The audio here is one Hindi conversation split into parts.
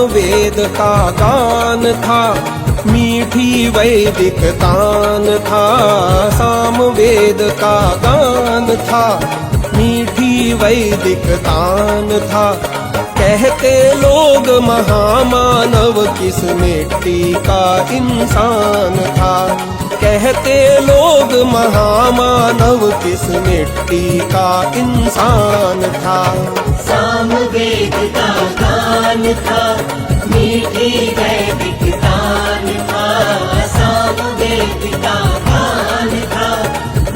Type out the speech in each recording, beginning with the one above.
वेद का गान था, मीठी वैदिक तान था। साम वेद का गान था, मीठी वैदिक तान था। कहते लोग महामानव किस मिट्टी का इंसान था। कहते लोग महामानव किस मिट्टी का इंसान था। सामवेद का गान था, मीठी वैदिक तान था। सामवेद का गान था,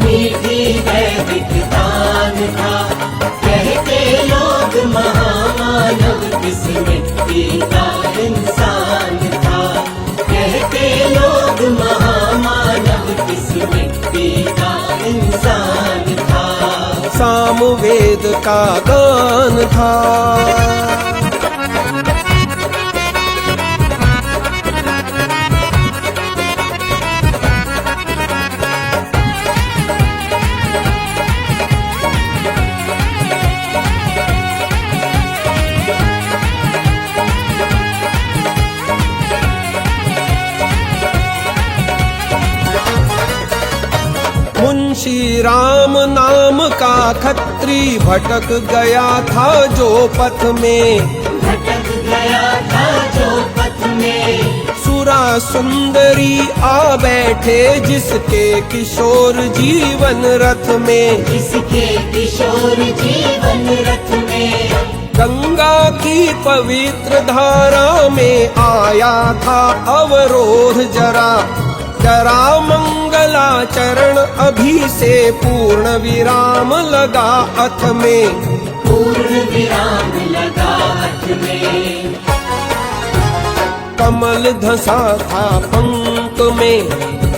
मीठी वैदिक तान था। कहते लोग महामानव किस मिट्टी का इंसान था। कहते लोग महामानव किस मिट्टी का इंसान था। सामवेद का गान था। मुंशी राम नाम का खत्री भटक गया था जो पथ में। भटक गया था जो पथ में। सुरा सुंदरी आ बैठे जिसके किशोर जीवन रथ में। जिसके किशोर जीवन रथ में। गंगा की पवित्र धारा में आया था अवरोध जरा। जरा मंगलाचरण अभी से पूर्ण विराम लगा अथ में। पूर्ण विराम लगा अथ में। कमल धसा था पंख में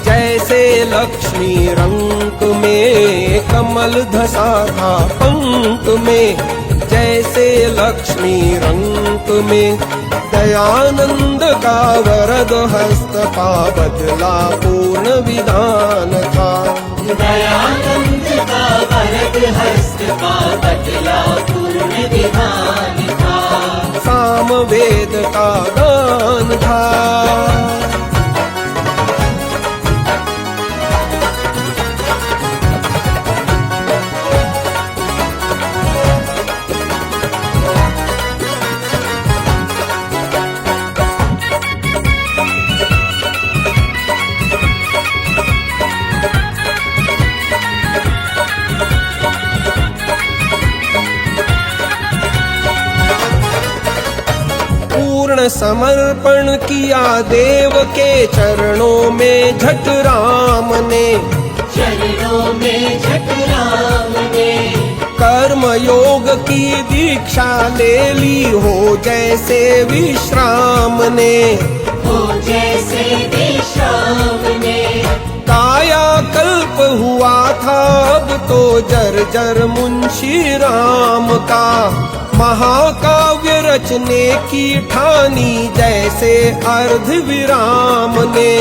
जैसे लक्ष्मी रंग में। कमल धसा था पंख में जैसे लक्ष्मी रंग में। दयानंद का वरद हस्त पा बदला पूर्ण विधान था। दयानंद का वरद हस्त पा बदला पूर्ण विधान था। सामवेद का गान था। समर्पण किया देव के चरणों में झट राम ने। चरणों में झट राम ने। कर्म योग की दीक्षा ले ली हो जैसे विश्राम ने। हो जैसे विश्राम ने। काया कल्प हुआ था अब तो जर्जर मुंशी राम का। महाकाव्य रचने की ठानी जैसे अर्ध विराम ने।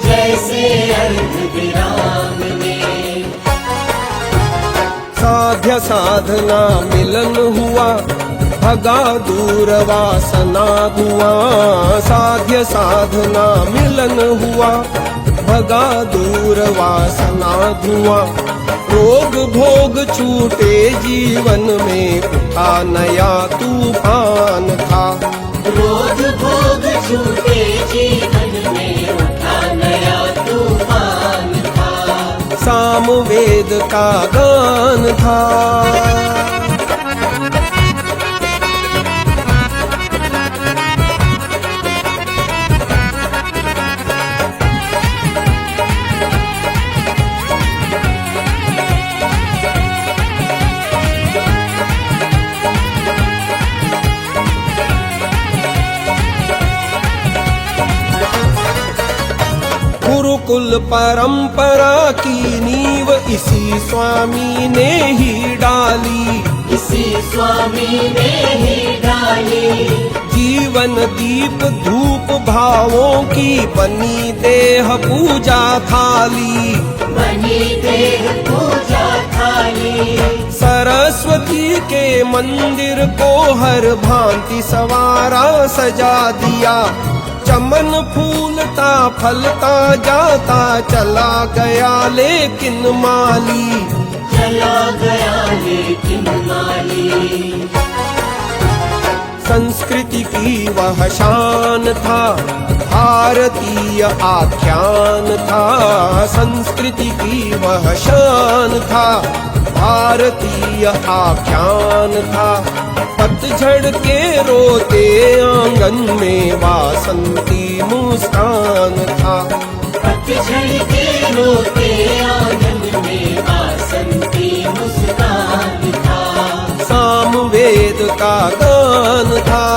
जैसे अर्ध विराम ने। साध्य साधना मिलन हुआ भगा दूर वासना धुआं। साध्य साधना मिलन हुआ भगा दूर वासना धुआं। रोग भोग छूटे जीवन में उठा नया तूफान था। रोग भोग छूटे जीवन में उठा नया तूफान था। सामवेद का गान था। गुरुकुल परंपरा की नींव इसी स्वामी ने ही डाली। इसी स्वामी ने ही डाली। जीवन दीप धूप भावों की बनी देह पूजा थाली। बनी देह पूजा थाली। सरस्वती के मंदिर को हर भांति सवारा सजा दिया। चमन फूलता फलता जाता चला गया लेकिन माली, चला गया लेकिन माली। संस्कृति की वह शान था, भारतीय आख्यान था। संस्कृति की वह शान था, भारतीय आख्यान था। पतझड़ के रोते आंगन में वासंती मुस्कान था। पतझड़ के रोते आंगन में वासंती मुस्कान था। सामवेद का गान था।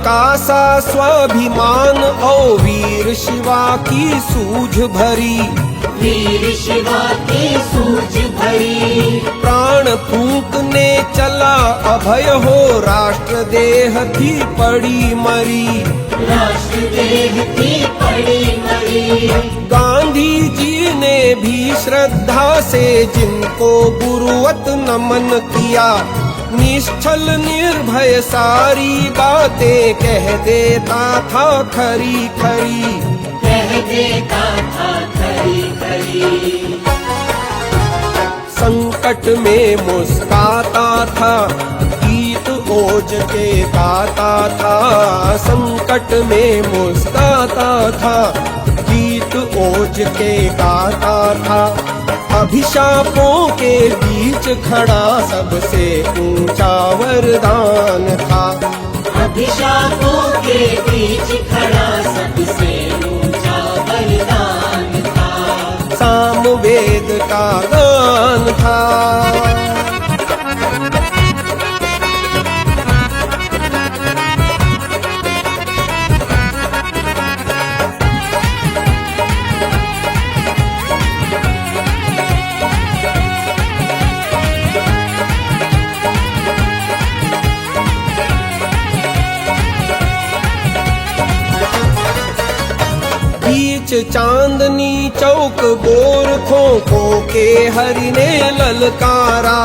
कासा स्वाभिमान और वीर शिवा की सूझ भरी, वीर शिवा की सूझ भरी। प्राण फूंकने चला अभय हो, राष्ट्र देह थी पड़ी मरी, राष्ट्र देह थी पड़ी मरी। गांधी जी ने भी श्रद्धा से जिनको गुरुवत नमन किया, निश्चल निर्भय सारी बातें कह देता था खरी खरी, कह देता था खरी खरी। संकट में मुस्काता था, गीत ओज के गाता था। संकट में मुस्काता था, गीत ओज के गाता था। अभिशापों के बीच खड़ा सबसे ऊंचा वरदान था। अभिशापों के बीच खड़ा सबसे ऊंचा वरदान था। सामवेद का गान था। चांदनी चौक गोरखों को के हरि ने ललकारा,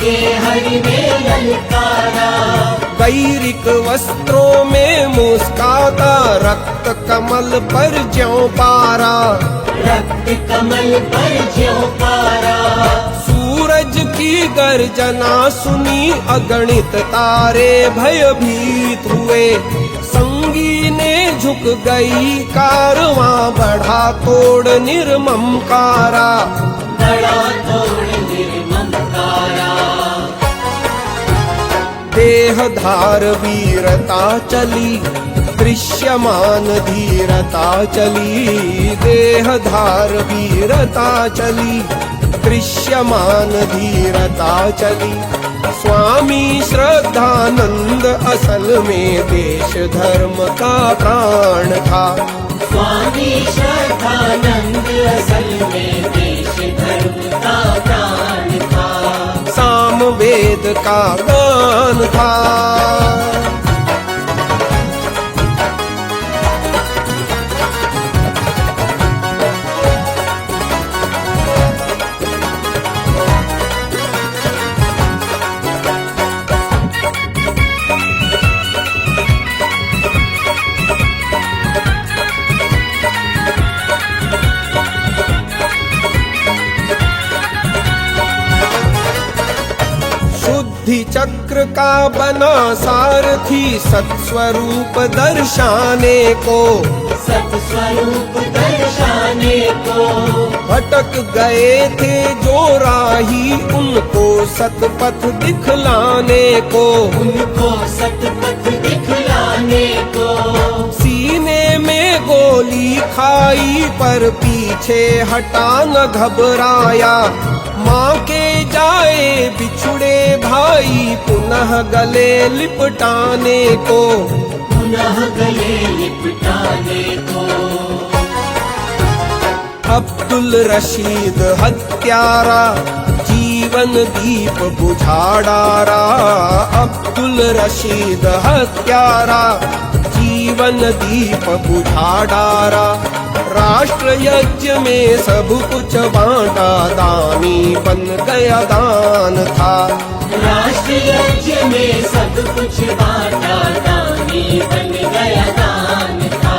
के हरि ने ललकारा। गैरिक वस्त्रों में मुस्काता, रक्त कमल पर ज्यों पारा, रक्त कमल पर ज्यों पारा। सूरज की गर्जना सुनी अगणित तारे भयभीत हुए, संगी ने झुक गई कारवां बढ़ा तोड़ निर्ममकारा, बड़ा तोड़ निर्ममकारा। देह धार वीरता चली, दृश्यमान धीरता चली। देह धार वीरता चली, दृश्यमान धीरता चली। स्वामी श्रद्धानंद असल में देश धर्म का प्राण था। स्वामी श्रद्धानंद असल में देश धर्म का प्राण था। सामवेद का गान था। बुद्धि चक्र का बना सारथी, सत्स्वरूप दर्शाने को, सत्स्वरूप दर्शाने को। भटक गए थे जो राही, उनको सतपथ दिखलाने को, उनको सतपथ दिखलाने को। सीने में गोली खाई पर पीछे हटा न घबराया, माँ के जाए बिछुड़े भाई आई पुनः गले लिपटाने को, पुनः गले लिपटाने को। अब्दुल रशीद हत्यारा जीवन दीप बुझा डारा। अब्दुल रशीद हत्यारा जीवन दीप बुझा डारा। राष्ट्र यज्ञ में सब कुछ बांटा, दानी बन गया दान था। राष्ट्र यज्ञ में सब कुछ बांटा, दानी बन गया दान था।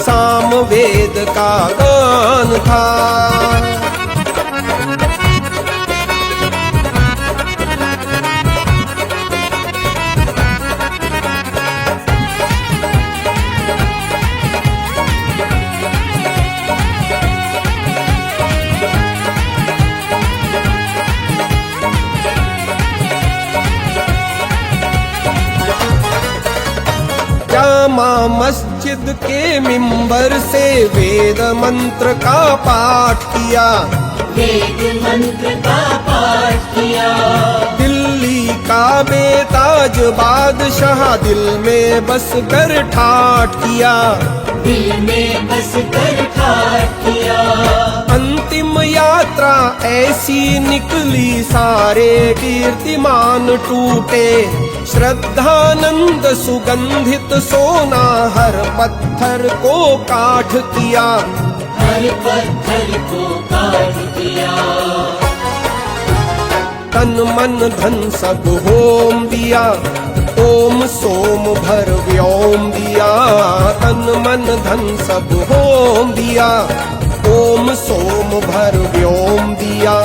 सामवेद का गान था। जामा मस्जिद के मिंबर से वेद मंत्र का पाठ किया। वेद मंत्र का पाठ किया। दिल्ली का बेताज बादशाह दिल में बस कर ठाठ किया। दिल में बस कर ठाठ किया। अंतिम यात्रा ऐसी निकली, सारे कीर्तिमान टूटे। श्रद्धानंद सुगंधित सोना हर पत्थर को काठ किया। हर पत्थर को काट दिया। तन मन धन सब होम दिया, ओम सोम भर व्योम दिया। तन मन धन सब होम दिया, ओम सोम भर व्योम दिया।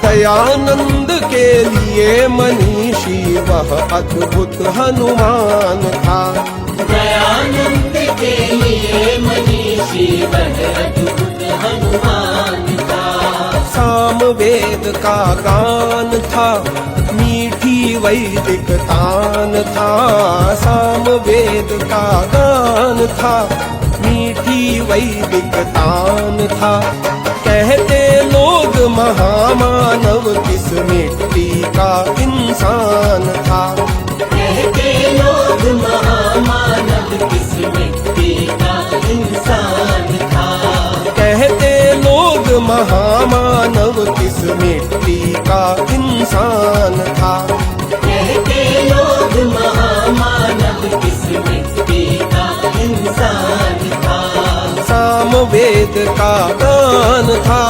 दयानंद के लिए मनीषी वह अद्भुत हनुमान था। दयानंद के लिए मनीषी वह अद्भुत हनुमान था। सामवेद का गान था, मीठी वैदिक तान था। सामवेद का गान था, मीठी वैदिक तान था। कहते लोग महामानव किस मिट्टी का इंसान था। कहते लोग महामानव किस मिट्टी का इंसान था। कहते लोग महामानव किस मिट्टी का इंसान था। कहते लोग महामानव किस मिट्टी का इंसान था। सामवेद का गान था।